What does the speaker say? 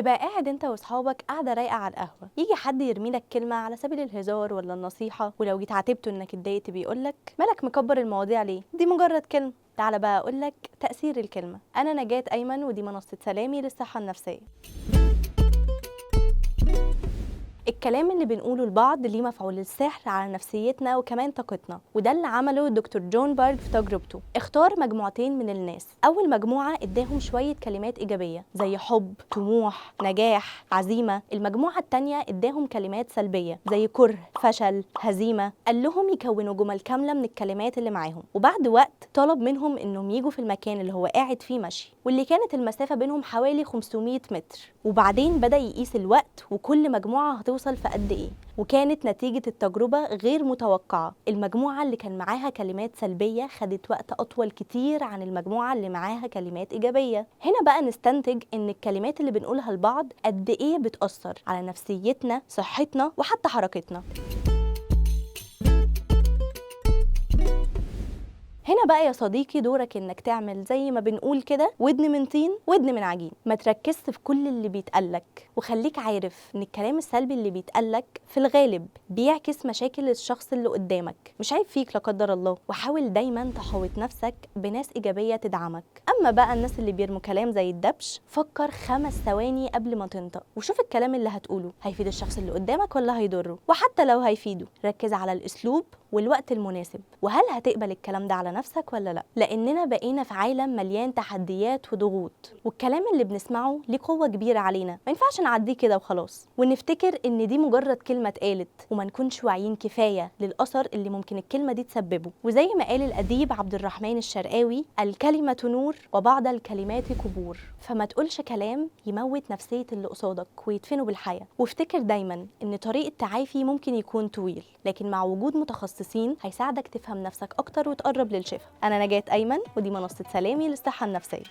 تبقى قاعد انت واصحابك قاعده رايقه على القهوه، يجي حد يرمي لك كلمه على سبيل الهزار ولا النصيحه، ولو جيت عاتبته انك اتضايقت بيقولك مالك مكبر المواضيع ليه، دي مجرد كلمه. تعالى بقى اقولك تاثير الكلمه. انا نجاة ايمن، ودي منصه سلامي للصحه النفسيه. الكلام اللي بنقوله لبعض ليه مفعول السحر على نفسيتنا وكمان طاقتنا، وده اللي عمله دكتور جون بارج في تجربته. اختار مجموعتين من الناس. اول مجموعه اداهم شويه كلمات ايجابيه زي حب، طموح، نجاح، عزيمه. المجموعه التانيه اداهم كلمات سلبيه زي كره، فشل، هزيمه. قال لهم يكونوا جمل كامله من الكلمات اللي معاهم، وبعد وقت طلب منهم انهم يجوا في المكان اللي هو قاعد فيه مشي، واللي كانت المسافه بينهم حوالي 500 متر. وبعدين بدا يقيس الوقت وكل مجموعه هتوصل في قد ايه، وكانت نتيجة التجربة غير متوقعة. المجموعة اللي كان معاها كلمات سلبية خدت وقت أطول كتير عن المجموعة اللي معاها كلمات إيجابية. هنا بقى نستنتج إن الكلمات اللي بنقولها لبعض قد إيه بتأثر على نفسيتنا، صحتنا، وحتى حركتنا. هنا بقى يا صديقي دورك انك تعمل زي ما بنقول كده ودن من طين ودن من عجين. ما تركزش في كل اللي بيتقالك، وخليك عارف ان الكلام السلبي اللي بيتقالك في الغالب بيعكس مشاكل الشخص اللي قدامك، مش عيب فيك لا قدر الله. وحاول دايما تحوط نفسك بناس ايجابيه تدعمك. اما بقى الناس اللي بيرموا كلام زي الدبش، فكر 5 ثواني قبل ما تنطق وشوف الكلام اللي هتقوله هيفيد الشخص اللي قدامك ولا هيضره. وحتى لو هيفيده ركز على الاسلوب والوقت المناسب، وهل هتقبل الكلام ده على نفسك ولا لا. لاننا بقينا في عالم مليان تحديات وضغوط، والكلام اللي بنسمعه ليه قوه كبيره علينا، ما ينفعش نعديه كده وخلاص ونفتكر ان دي مجرد كلمه اتقالت، وما نكونش واعيين كفايه للاثر اللي ممكن الكلمه دي تسببه. وزي ما قال الاديب عبد الرحمن الشرقاوي: الكلمه نور وبعض الكلمات قبور. فما تقولش كلام يموت نفسيه اللي قصادك ويدفنه بالحياه. وافتكر دايما ان طريق التعافي ممكن يكون طويل، لكن مع وجود متخصصين هيساعدك تفهم نفسك اكتر وتقرب للشفاء. انا نجاة ايمن، ودي منصه سلامي للصحه النفسيه.